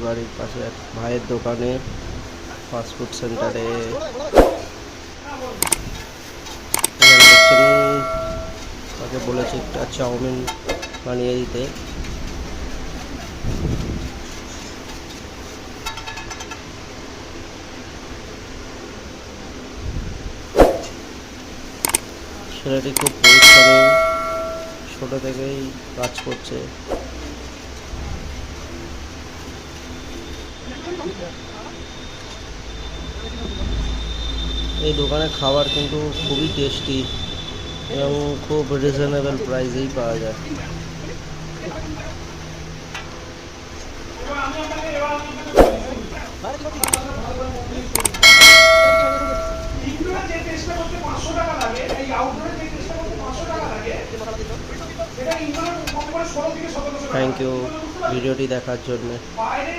বাড়ির পাশে এক ভাইয়ের দোকানে ফাস্টফুড সেন্টারে এখানে দেখছেন তাকে বলেছে একটা চাউমিন বানিয়ে দিতে। ছেলেটি খুব পরিশ্রমী, ছোট থেকেই কাজ করছে। এই দোকানের খাবার কিন্তু খুবই টেস্টি এবং খুব রিজনেবল প্রাইসেই পাওয়া যায়। থ্যাংক ইউ ভিডিওটি দেখার জন্য।